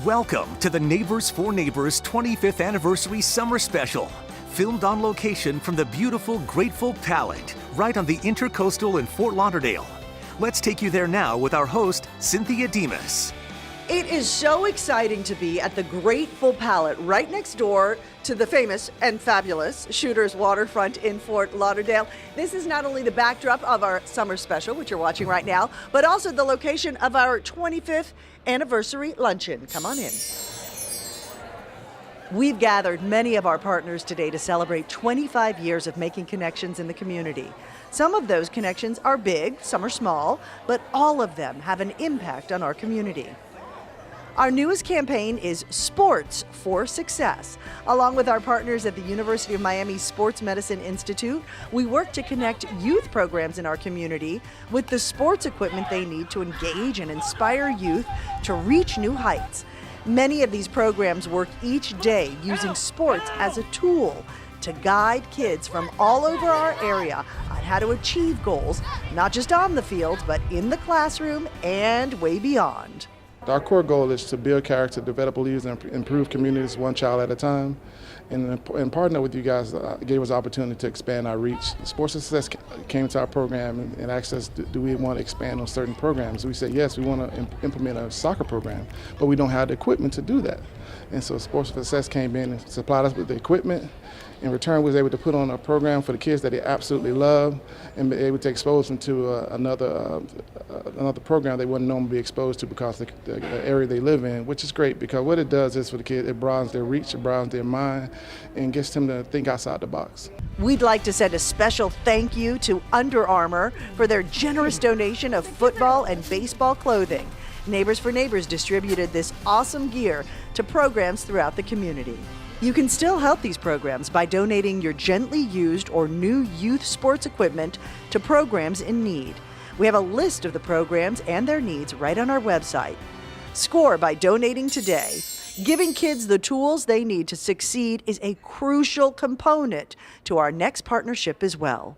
Welcome to the Neighbors for Neighbors 25th Anniversary Summer Special. Filmed on location from the beautiful Grateful Palette, right on the Intercoastal in Fort Lauderdale. Let's take you there now with our host, Cynthia Demas. It is so exciting to be at the Grateful Palette, right next door to the famous and fabulous Shooters Waterfront in Fort Lauderdale. This is not only the backdrop of our summer special, which you're watching right now, but also the location of our 25th anniversary luncheon. Come on in. We've gathered many of our partners today to celebrate 25 years of making connections in the community. Some of those connections are big, some are small, but all of them have an impact on our community. Our newest campaign is Sports for Success. Along with our partners at the University of Miami Sports Medicine Institute, we work to connect youth programs in our community with the sports equipment they need to engage and inspire youth to reach new heights. Many of these programs work each day using sports as a tool to guide kids from all over our area on how to achieve goals, not just on the field, but in the classroom and way beyond. Our core goal is to build character, develop leaders, and improve communities one child at a time. And partner with you guys gave us the opportunity to expand our reach. Sports Success came to our program and asked us, do we want to expand on certain programs? We said, yes, we want to implement a soccer program, but we don't have the equipment to do that. And so Sports Success came in and supplied us with the equipment. In return, we was able to put on a program for the kids that they absolutely love and be able to expose them to another program they wouldn't normally be exposed to because of the area they live in, which is great because what it does is for the kids, it broadens their reach, it broadens their mind, and gets them to think outside the box. We'd like to send a special thank you to Under Armour for their generous donation of football and baseball clothing. Neighbors for Neighbors distributed this awesome gear to programs throughout the community. You can still help these programs by donating your gently used or new youth sports equipment to programs in need. We have a list of the programs and their needs right on our website. Score by donating today. Giving kids the tools they need to succeed is a crucial component to our next partnership as well.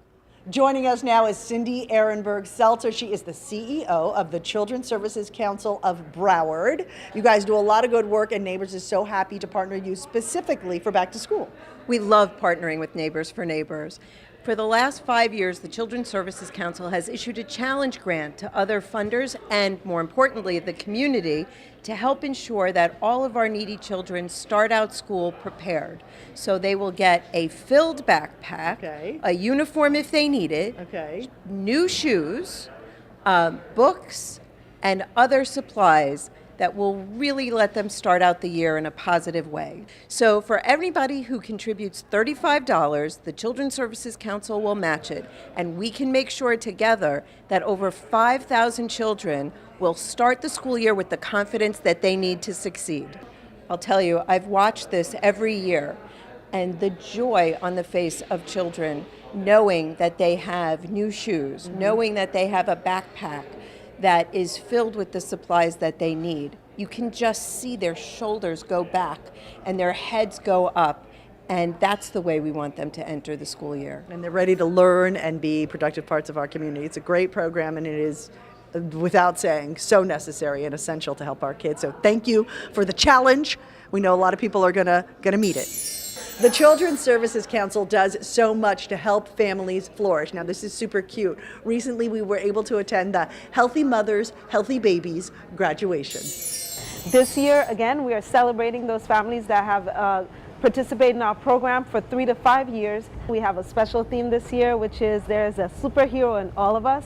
Joining us now is Cindy Ehrenberg-Seltzer. She is the CEO of the Children's Services Council of Broward. You guys do a lot of good work, and Neighbors is so happy to partner you specifically for back to school. We love partnering with Neighbors for Neighbors. For the last 5 years, the Children's Services Council has issued a challenge grant to other funders and, more importantly, the community to help ensure that all of our needy children start out school prepared. So they will get a filled backpack, a uniform if they need it, new shoes, books, and other supplies that will really let them start out the year in a positive way. So for everybody who contributes $35, the Children's Services Council will match it, and we can make sure together that over 5,000 children will start the school year with the confidence that they need to succeed. I'll tell you, I've watched this every year, and the joy on the face of children knowing that they have new shoes, knowing that they have a backpack that is filled with the supplies that they need. You can just see their shoulders go back and their heads go up, and that's the way we want them to enter the school year. And they're ready to learn and be productive parts of our community. It's a great program, and it is, without saying, so necessary and essential to help our kids. So thank you for the challenge. We know a lot of people are gonna meet it. The Children's Services Council does so much to help families flourish. Now, this is super cute. Recently, we were able to attend the Healthy Mothers, Healthy Babies graduation. This year, again, we are celebrating those families that have participated in our program for 3 to 5 years. We have a special theme this year, which is there's a superhero in all of us.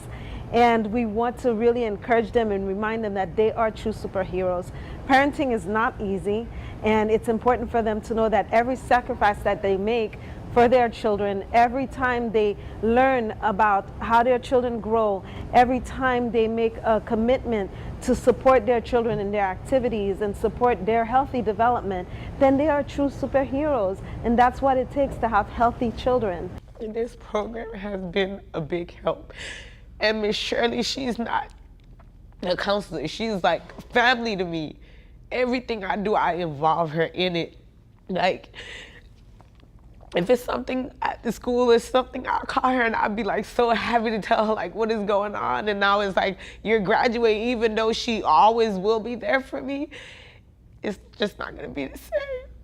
And we want to really encourage them and remind them that they are true superheroes. Parenting is not easy, and it's important for them to know that every sacrifice that they make for their children, every time they learn about how their children grow, every time they make a commitment to support their children in their activities and support their healthy development, then they are true superheroes. And that's what it takes to have healthy children. This program has been a big help. And Miss Shirley, she's not a counselor. She's like family to me. Everything I do, I involve her in it. Like, if it's something at the school or something, I'll call her and I'll be like so happy to tell her like what is going on. And now it's like, you're graduating, even though she always will be there for me. it's just not gonna be the same.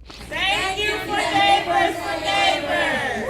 Thank you for Neighbors for Neighbors.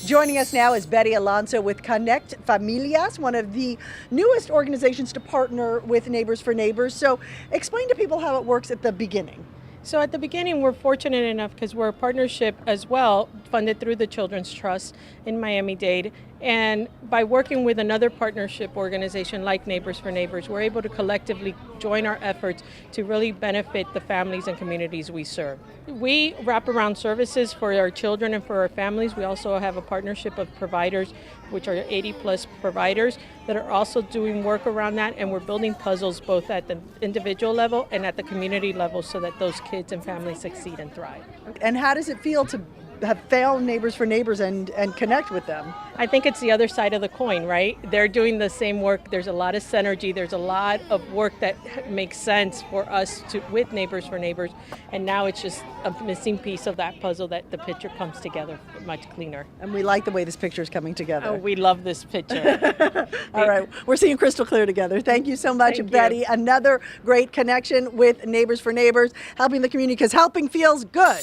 Joining us now is Betty Alonso with Connect Familias, one of the newest organizations to partner with Neighbors for Neighbors. So explain to people how it works at the beginning. So at the beginning, we're fortunate enough because we're a partnership as well, funded through the Children's Trust in Miami-Dade. And by working with another partnership organization like Neighbors for Neighbors, we're able to collectively join our efforts to really benefit the families and communities we serve. We wrap around services for our children and for our families. We also have a partnership of providers, which are 80+ providers that are also doing work around that, and we're building puzzles both at the individual level and at the community level so that those kids and families succeed and thrive. And how does it feel to have found Neighbors for Neighbors and connect with them? I think it's the other side of the coin, right? They're doing the same work. There's a lot of synergy. There's a lot of work that makes sense for us to with Neighbors for Neighbors. And now it's just a missing piece of that puzzle that the picture comes together much cleaner. And we like the way this picture is coming together. Oh, we love this picture. All right, we're seeing crystal clear together. Thank you so much, Thank Betty. you. Another great connection with Neighbors for Neighbors, helping the community because helping feels good.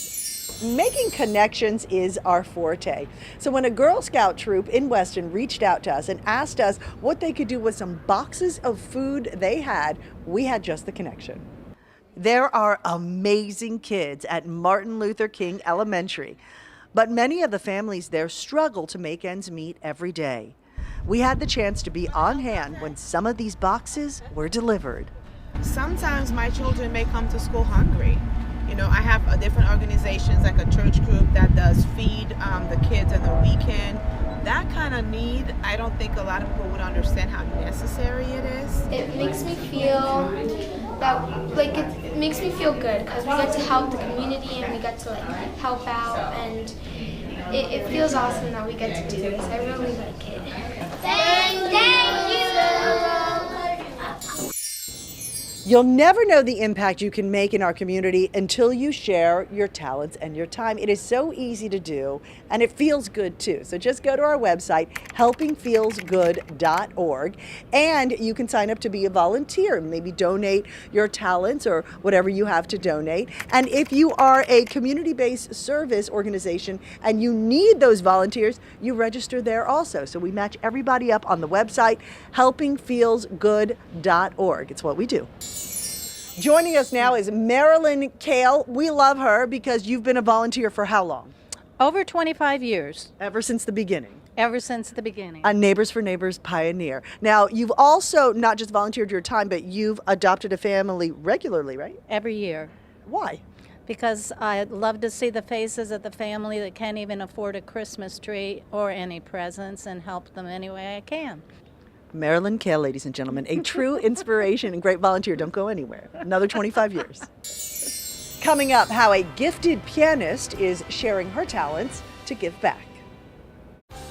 Making connections is our forte. So when a Girl Scout troop in Weston reached out to us and asked us what they could do with some boxes of food they had, we had just the connection. There are amazing kids at Martin Luther King Elementary, but many of the families there struggle to make ends meet every day. We had the chance to be on hand when some of these boxes were delivered. Sometimes my children may come to school hungry. You know, I have different organizations like a church group that does feed the kids on the weekend. That kind of need, I don't think a lot of people would understand how necessary it is. It makes me feel that, like, it makes me feel good because we get to help the community and we get to help out, and it feels awesome that we get to do this. I really like it. Thank you. You'll never know the impact you can make in our community until you share your talents and your time. It is so easy to do, and it feels good too. So just go to our website, helpingfeelsgood.org, and you can sign up to be a volunteer. Maybe donate your talents or whatever you have to donate. And if you are a community-based service organization and you need those volunteers, you register there also. So we match everybody up on the website, helpingfeelsgood.org. It's what we do. Joining us now is Marilyn Kale. We love her because you've been a volunteer for how long? Over 25 years. Ever since the beginning. Ever since the beginning. A Neighbors for Neighbors pioneer. Now, you've also not just volunteered your time, but you've adopted a family regularly, right? Every year. Why? Because I love to see the faces of the family that can't even afford a Christmas tree or any presents and help them any way I can. Marilyn Kale, ladies and gentlemen, a true inspiration and great volunteer. Don't go anywhere. Another 25 years. Coming up, how a gifted pianist is sharing her talents to give back.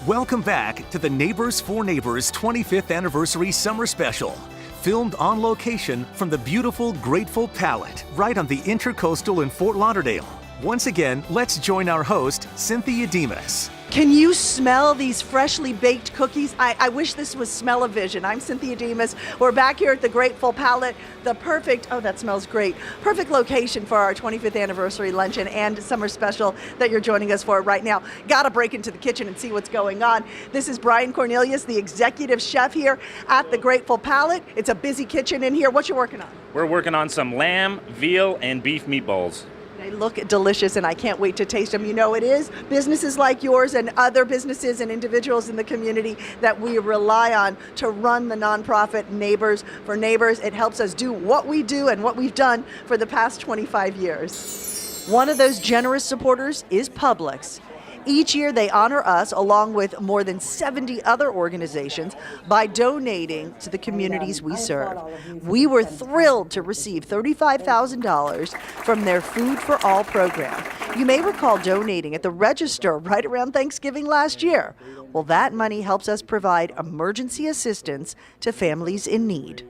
Welcome back to the Neighbors for Neighbors 25th Anniversary Summer Special. Filmed on location from the beautiful Grateful Palette, right on the Intercoastal in Fort Lauderdale. Once again, let's join our host, Cynthia Demas. Can you smell these freshly baked cookies? I wish this was Smell-O-Vision. I'm Cynthia Demas. We're back here at the Grateful Palette, the perfect, oh, that smells great, perfect location for our 25th anniversary luncheon and summer special that you're joining us for right now. Gotta break into the kitchen and see what's going on. This is Brian Cornelius, the executive chef here at the Grateful Palette. It's a busy kitchen in here. What you working on? We're working on some lamb, veal, and beef meatballs. They look delicious, and I can't wait to taste them. You know, it is businesses like yours and other businesses and individuals in the community that we rely on to run the nonprofit Neighbors for Neighbors. It helps us do what we do and what we've done for the past 25 years. One of those generous supporters is Publix. Each year they honor us along with more than 70 other organizations by donating to the communities we serve. We were thrilled to receive $35,000 from their Food for All program. You may recall donating at the register right around Thanksgiving last year. Well, that money helps us provide emergency assistance to families in need.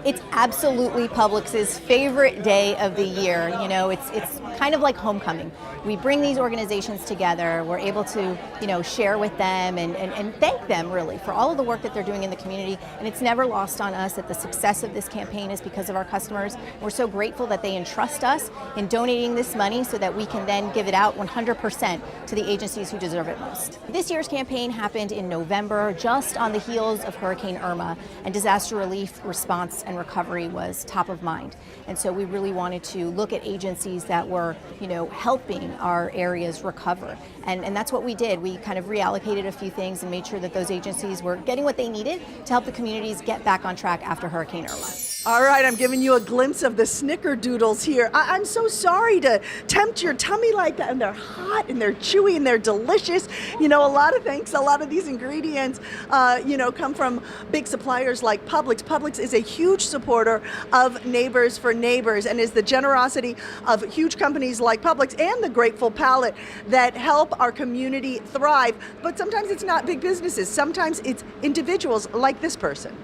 It's absolutely Publix's favorite day of the year. You know, it's kind of like homecoming. We bring these organizations together. We're able to, share with them and thank them really for all of the work that they're doing in the community. And it's never lost on us that the success of this campaign is because of our customers. We're so grateful that they entrust us in donating this money so that we can then give it out 100% to the agencies who deserve it most. This year's campaign happened in November, just on the heels of Hurricane Irma, and disaster relief, response, and recovery was top of mind. And so we really wanted to look at agencies that were, helping our areas recover. And that's what we did. We kind of reallocated a few things and made sure that those agencies were getting what they needed to help the communities get back on track after Hurricane Irma. All right, I'm giving you a glimpse of the snickerdoodles here. I'm so sorry to tempt your tummy like that, and they're hot and they're chewy and they're delicious. A lot of these ingredients, come from big suppliers like Publix. Publix is a huge supporter of Neighbors for Neighbors, and is the generosity of huge companies like Publix and the Grateful Palate that help our community thrive. But sometimes it's not big businesses. Sometimes it's individuals like this person.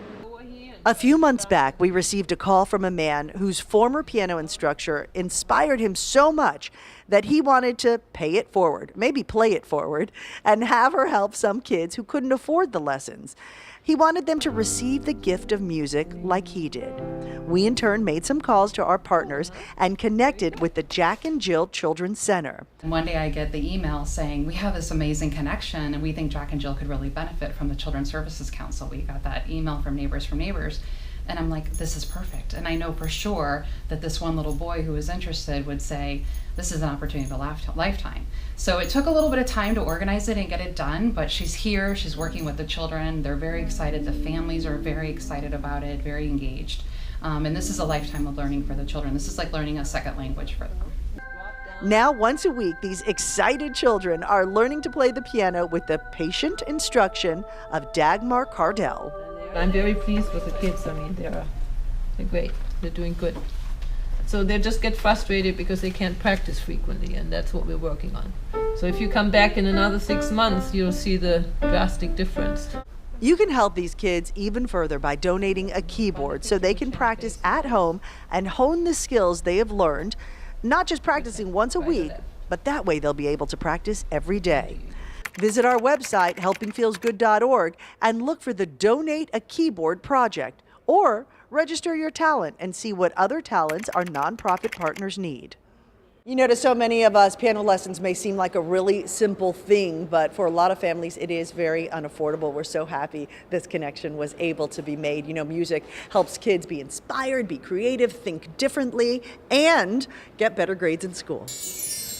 A few months back, we received a call from a man whose former piano instructor inspired him so much that he wanted to pay it forward, maybe play it forward, and have her help some kids who couldn't afford the lessons. He wanted them to receive the gift of music like he did. We in turn made some calls to our partners and connected with the Jack and Jill Children's Center. One day I get the email saying, we have this amazing connection and we think Jack and Jill could really benefit from the Children's Services Council. We got that email from Neighbors for Neighbors. And I'm like, this is perfect. And I know for sure that this one little boy who was interested would say, this is an opportunity of a lifetime. So it took a little bit of time to organize it and get it done, but she's here, she's working with the children. They're very excited. The families are very excited about it, very engaged. And this is a lifetime of learning for the children. This is like learning a second language for them. Now, once a week, these excited children are learning to play the piano with the patient instruction of Dagmar Cardell. I'm very pleased with the kids. I mean, they're great. They're doing good. So they just get frustrated because they can't practice frequently, and that's what we're working on. So if you come back in another 6 months, you'll see the drastic difference. You can help these kids even further by donating a keyboard so they can practice at home and hone the skills they have learned, not just practicing once a week, but that way they'll be able to practice every day. Visit our website, helpingfeelsgood.org, and look for the Donate a Keyboard project, or register your talent and see what other talents our nonprofit partners need. To so many of us, piano lessons may seem like a really simple thing, but for a lot of families, it is very unaffordable. We're so happy this connection was able to be made. Music helps kids be inspired, be creative, think differently, and get better grades in school.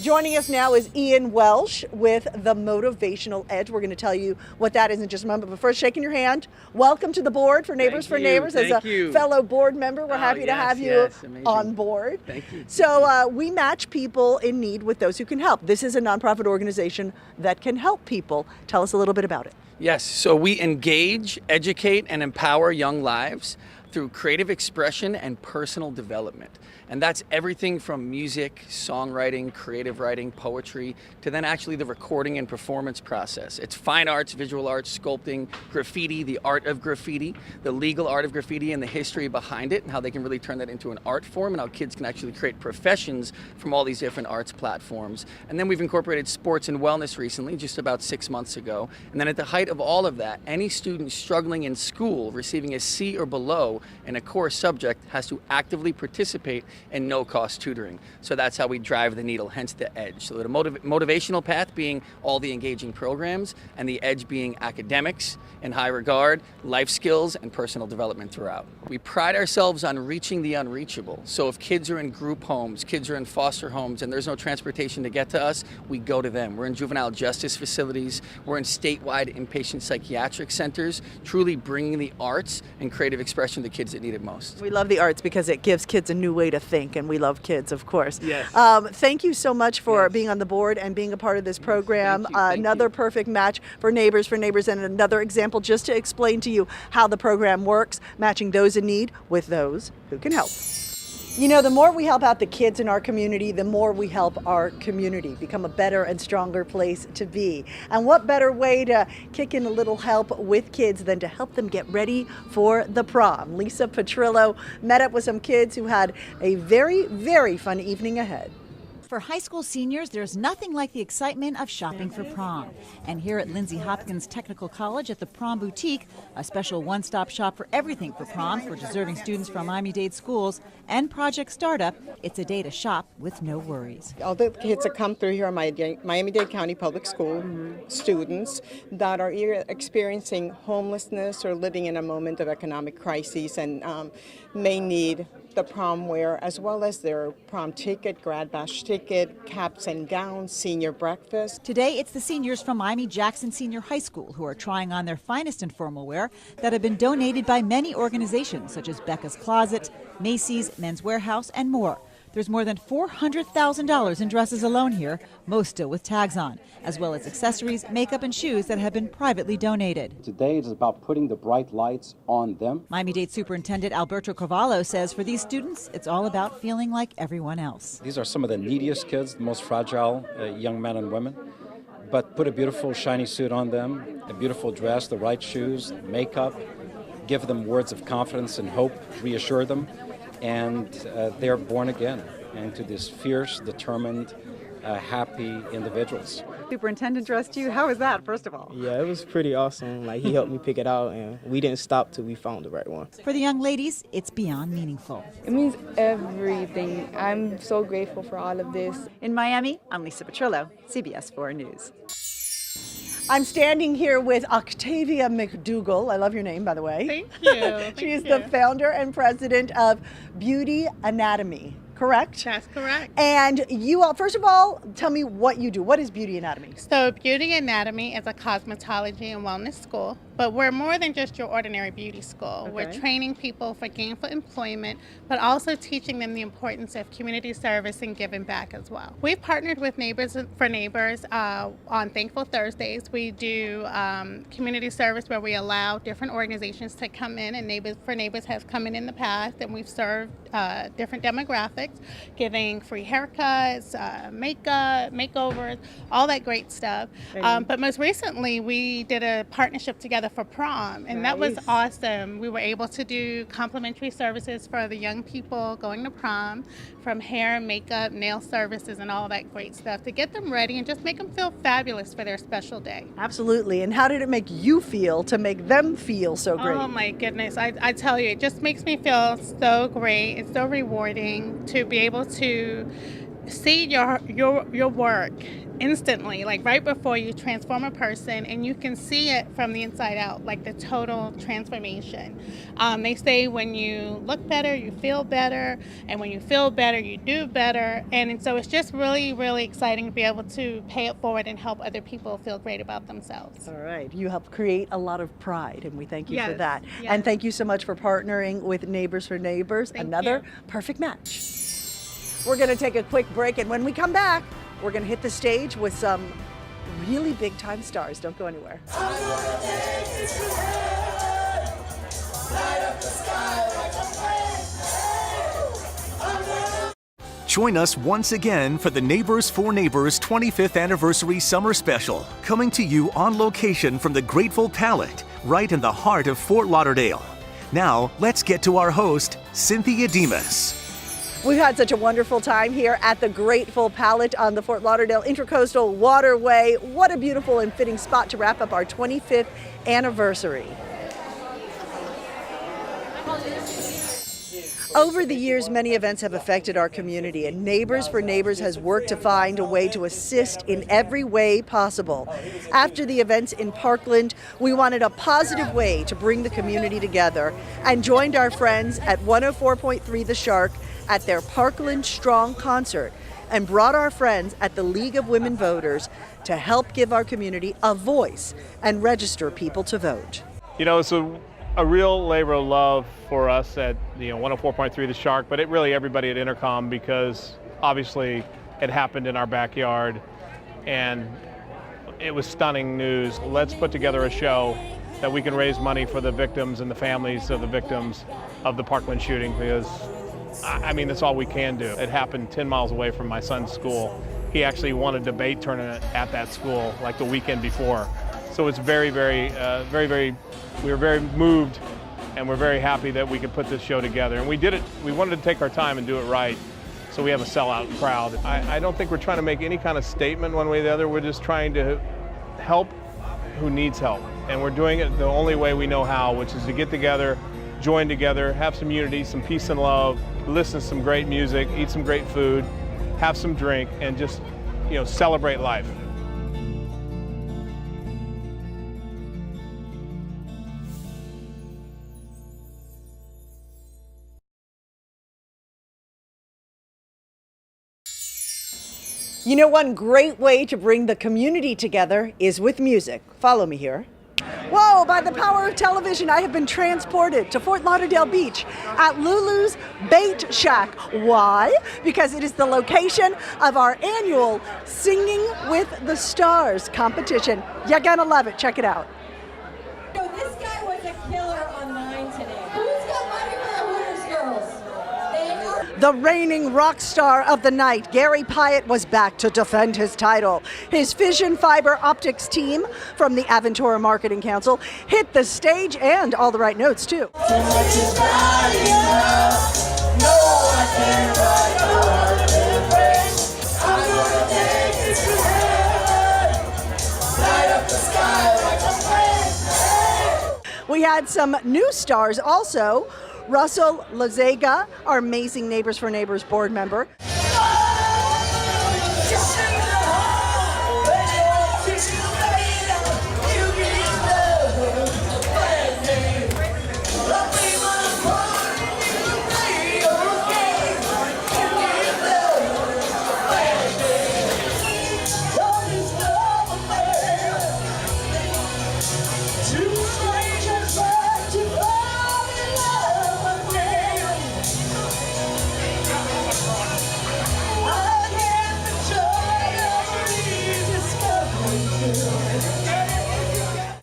Joining us now is Ian Welsh with the Motivational Edge. We're going to tell you what that is in just a moment. But first, shaking your hand. Welcome to the board for Neighbors for Neighbors. As a fellow board member, we're happy to have you on board. Thank you. So we match people in need with those who can help. This is a nonprofit organization that can help people. Tell us a little bit about it. Yes, so we engage, educate, and empower young lives through creative expression and personal development. And that's everything from music, songwriting, creative writing, poetry, to then actually the recording and performance process. It's fine arts, visual arts, sculpting, graffiti, the art of graffiti, the legal art of graffiti and the history behind it, and how they can really turn that into an art form, and how kids can actually create professions from all these different arts platforms. And then we've incorporated sports and wellness recently, just about 6 months ago. And then at the height of all of that, any student struggling in school, receiving a C or below in a core subject, has to actively participate and no-cost tutoring. So that's how we drive the needle, hence the edge. So the motivational path being all the engaging programs, and the edge being academics in high regard, life skills, and personal development throughout. We pride ourselves on reaching the unreachable. So if kids are in group homes, kids are in foster homes, and there's no transportation to get to us, we go to them. We're in juvenile justice facilities, we're in statewide inpatient psychiatric centers, truly bringing the arts and creative expression to kids that need it most. We love the arts because it gives kids a new way to think, and we love kids, of course. Yes. Thank you so much for being on the board and being a part of this program. Another perfect match for Neighbors, and another example just to explain to you how the program works, matching those in need with those who can help. You know, the more we help out the kids in our community, the more we help our community become a better and stronger place to be. And what better way to kick in a little help with kids than to help them get ready for the prom? Lisa Petrillo met up with some kids who had a very, very fun evening ahead. For high school seniors, there's nothing like the excitement of shopping for prom. And here at Lindsay Hopkins Technical College at the Prom Boutique, a special one-stop shop for everything for prom for deserving students from Miami-Dade schools and Project Startup, it's a day to shop with no worries. All the kids that come through here are Miami-Dade County Public School students that are either experiencing homelessness or living in a moment of economic crisis and may need the prom wear as well as their prom ticket, grad bash ticket, caps and gowns, senior breakfast. Today, it's the seniors from Miami-Jackson Senior High School who are trying on their finest informal wear that have been donated by many organizations such as Becca's Closet, Macy's, Men's Warehouse, and more. There's more than $400,000 in dresses alone here, most still with tags on, as well as accessories, makeup, and shoes that have been privately donated. Today it is about putting the bright lights on them. Miami-Dade Superintendent Alberto Cavallo says for these students, it's all about feeling like everyone else. These are some of the neediest kids, the most fragile young men and women. But put a beautiful shiny suit on them, a beautiful dress, the right shoes, makeup, give them words of confidence and hope, reassure them. And they're born again into these fierce, determined, happy individuals. Superintendent dressed you. How was that, first of all? Yeah, it was pretty awesome. Like, he helped me pick it out, and we didn't stop till we found the right one. For the young ladies, it's beyond meaningful. It means everything. I'm so grateful for all of this. In Miami, I'm Lisa Petrillo, CBS 4 News. I'm standing here with Octavia McDougall. I love your name, by the way. Thank you. She is the founder and president of Beauty Anatomy, correct? That's correct. And you all, first of all, tell me what you do. What is Beauty Anatomy? So Beauty Anatomy is a cosmetology and wellness school, but we're more than just your ordinary beauty school. Okay. We're training people for gainful employment, but also teaching them the importance of community service and giving back as well. We've partnered with Neighbors for Neighbors on Thankful Thursdays. We do community service where we allow different organizations to come in, and Neighbors for Neighbors has come in the past, and we've served different demographics, giving free haircuts, makeup, makeovers, all that great stuff. But most recently, we did a partnership together for prom, and that was awesome. We were able to do complimentary services for the young people going to prom, from hair, makeup, nail services, and all that great stuff to get them ready and just make them feel fabulous for their special day. Absolutely. And how did it make you feel to make them feel so great? Oh my goodness, I tell you, it just makes me feel so great. It's so rewarding to be able to see your work instantly, like right before you transform a person, and you can see it from the inside out, like the total transformation. They say when you look better, you feel better, and when you feel better, you do better. And so it's just really, really exciting to be able to pay it forward and help other people feel great about themselves. All right. You help create a lot of pride, and we thank you for Yes, that. yes. And thank you so much for partnering with Neighbors for Neighbors. Another perfect match. We're going to take a quick break, and when we come back, we're going to hit the stage with some really big time stars. Don't go anywhere. Join us once again for the Neighbors for Neighbors 25th Anniversary Summer Special, coming to you on location from the Grateful Palette, right in the heart of Fort Lauderdale. Now, let's get to our host, Cynthia Demas. We've had such a wonderful time here at the Grateful Palette on the Fort Lauderdale Intercoastal Waterway. What a beautiful and fitting spot to wrap up our 25th anniversary. Over the years, many events have affected our community, and Neighbors for Neighbors has worked to find a way to assist in every way possible. After the events in Parkland, we wanted a positive way to bring the community together and joined our friends at 104.3 The Shark at their Parkland Strong concert and brought our friends at the League of Women Voters to help give our community a voice and register people to vote. You know, it's a real labor of love for us at 104.3 The Shark, but really everybody at Intercom, because obviously it happened in our backyard and it was stunning news. Let's put together a show that we can raise money for the victims and the families of the victims of the Parkland shooting, because I mean, that's all we can do. It happened 10 miles away from my son's school. He actually won a debate tournament at that school like the weekend before. So it's we were very moved, and we're very happy that we could put this show together. And we did it, we wanted to take our time and do it right, so we have a sellout crowd. I don't think we're trying to make any kind of statement one way or the other. We're just trying to help who needs help. And we're doing it the only way we know how, which is to get together, join together, have some unity, some peace and love, listen to some great music, eat some great food, have some drink, and just, celebrate life. You know, one great way to bring the community together is with music. Follow me here. Whoa, by the power of television, I have been transported to Fort Lauderdale Beach at Lulu's Bait Shack. Why? Because it is the location of our annual Singing with the Stars competition. You're gonna love it. Check it out. So this guy was a killer online today. Who's got money for the Hooters girls? The reigning rock star of the night, Gary Pyatt, was back to defend his title. His Vision Fiber Optics team from the Aventura Marketing Council hit the stage and all the right notes, too. We had some new stars also. Russell Lozega, our amazing Neighbors for Neighbors board member.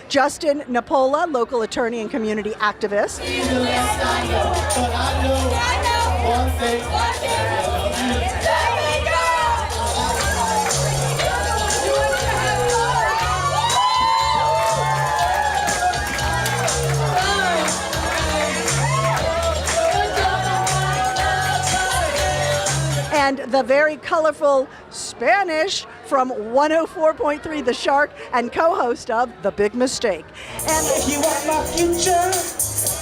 Justin Napola, local attorney and community activist. And the very colorful Spanish from 104.3 The Shark and co-host of The Big Mistake. And if you want my future,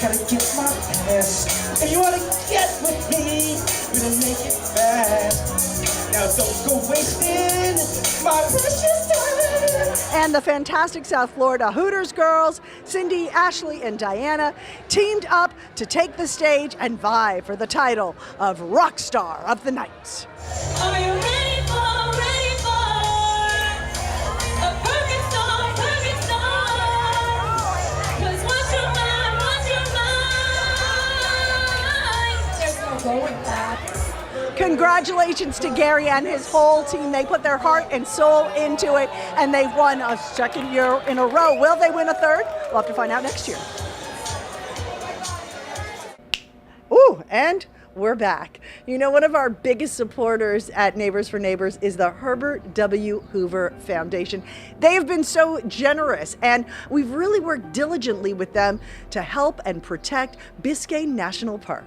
gotta get my past. If you wanna get with me, we're gonna make it fast. Now don't go wasting my precious time. And the fantastic South Florida Hooters girls, Cindy, Ashley, and Diana, teamed up to take the stage and vie for the title of Rock Star of the Night. Are you ready for a perfect song, perfect song? 'Cause what's your mind, there's no going back. Congratulations to Gary and his whole team. They put their heart and soul into it, and they've won a second year in a row. Will they win a third? We'll have to find out next year. Ooh, and we're back. You know, one of our biggest supporters at Neighbors for Neighbors is the Herbert W. Hoover Foundation. They have been so generous, and we've really worked diligently with them to help and protect Biscayne National Park.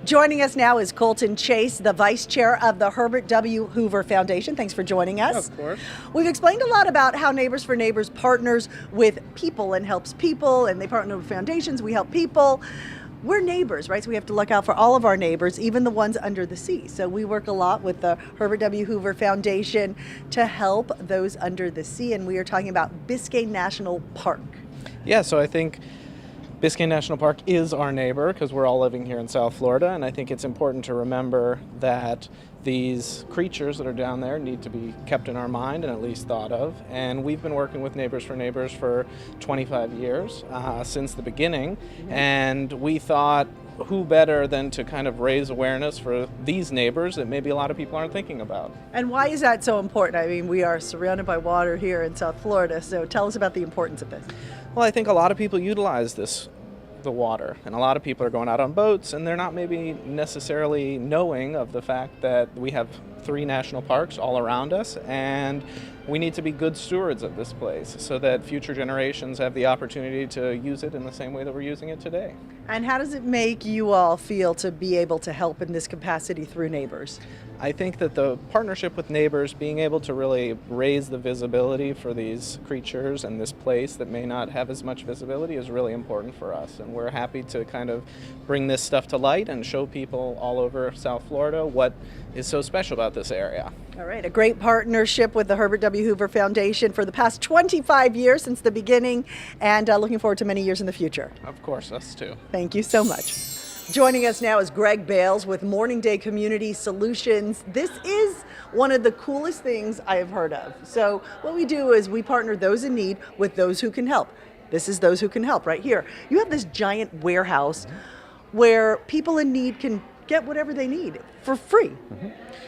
Joining us now is Colton Chase, the Vice Chair of the Herbert W. Hoover Foundation. Thanks for joining us. Of course. We've explained a lot about how Neighbors for Neighbors partners with people and helps people, and they partner with foundations. We help people. We're neighbors, right? So we have to look out for all of our neighbors, even the ones under the sea. So we work a lot with the Herbert W. Hoover Foundation to help those under the sea, and we are talking about Biscayne National Park. Yeah, so I think Biscayne National Park is our neighbor because we're all living here in South Florida, and I think it's important to remember that these creatures that are down there need to be kept in our mind and at least thought of. And we've been working with Neighbors for Neighbors for 25 years, since the beginning, and we thought who better than to kind of raise awareness for these neighbors that maybe a lot of people aren't thinking about. And why is that so important? I mean, we are surrounded by water here in South Florida, so tell us about the importance of this. Well, I think a lot of people utilize the water, and a lot of people are going out on boats, and they're not maybe necessarily knowing of the fact that we have 3 national parks all around us, and we need to be good stewards of this place so that future generations have the opportunity to use it in the same way that we're using it today. And how does it make you all feel to be able to help in this capacity through Neighbors? I think that the partnership with Neighbors, being able to really raise the visibility for these creatures and this place that may not have as much visibility, is really important for us. And we're happy to kind of bring this stuff to light and show people all over South Florida what is so special about this area. All right, a great partnership with the Herbert W. Hoover Foundation for the past 25 years since the beginning, and looking forward to many years in the future. Of course, us too. Thank you so much. Joining us now is Greg Bales with Morning Day Community Solutions. This is one of the coolest things I have heard of. So what we do is we partner those in need with those who can help. This is those who can help right here. You have this giant warehouse where people in need can get whatever they need for free.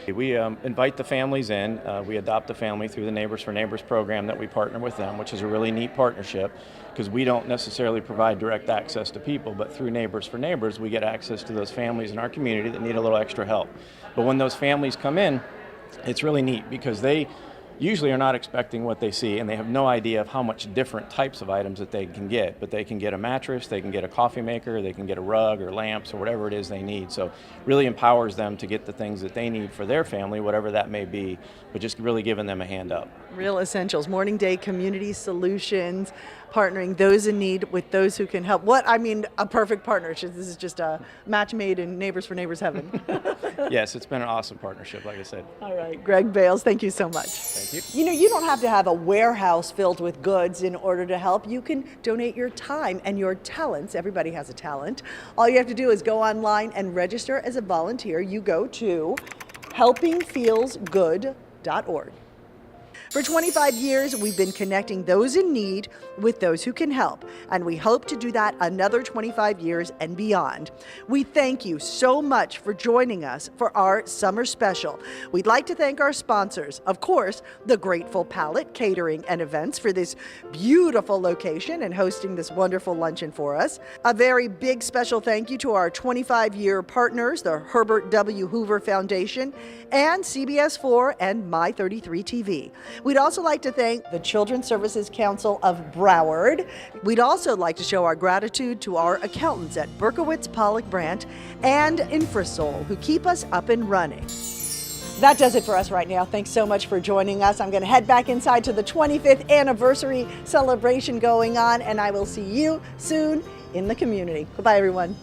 We invite the families in. We adopt a family through the Neighbors for Neighbors program that we partner with them, which is a really neat partnership because we don't necessarily provide direct access to people, but through Neighbors for Neighbors, we get access to those families in our community that need a little extra help. But when those families come in, it's really neat because they usually are not expecting what they see, and they have no idea of how much different types of items that they can get. But they can get a mattress, they can get a coffee maker, they can get a rug or lamps or whatever it is they need. So really empowers them to get the things that they need for their family, whatever that may be, but just really giving them a hand up. Real essentials. Morning Day Community Solutions, partnering those in need with those who can help. A perfect partnership. This is just a match made in Neighbors for Neighbors heaven. Yes, it's been an awesome partnership, like I said. All right, Greg Bales, thank you so much. Thank you. You know, you don't have to have a warehouse filled with goods in order to help. You can donate your time and your talents. Everybody has a talent. All you have to do is go online and register as a volunteer. You go to helpingfeelsgood.org. For 25 years, we've been connecting those in need with those who can help, and we hope to do that another 25 years and beyond. We thank you so much for joining us for our summer special. We'd like to thank our sponsors, of course, the Grateful Palate Catering and Events for this beautiful location and hosting this wonderful luncheon for us. A very big special thank you to our 25-year partners, the Herbert W. Hoover Foundation and CBS 4 and My33 TV. We'd also like to thank the Children's Services Council of Broward. We'd also like to show our gratitude to our accountants at Berkowitz, Pollock, Brandt, and Infrasol, who keep us up and running. That does it for us right now. Thanks so much for joining us. I'm going to head back inside to the 25th anniversary celebration going on, and I will see you soon in the community. Goodbye, everyone.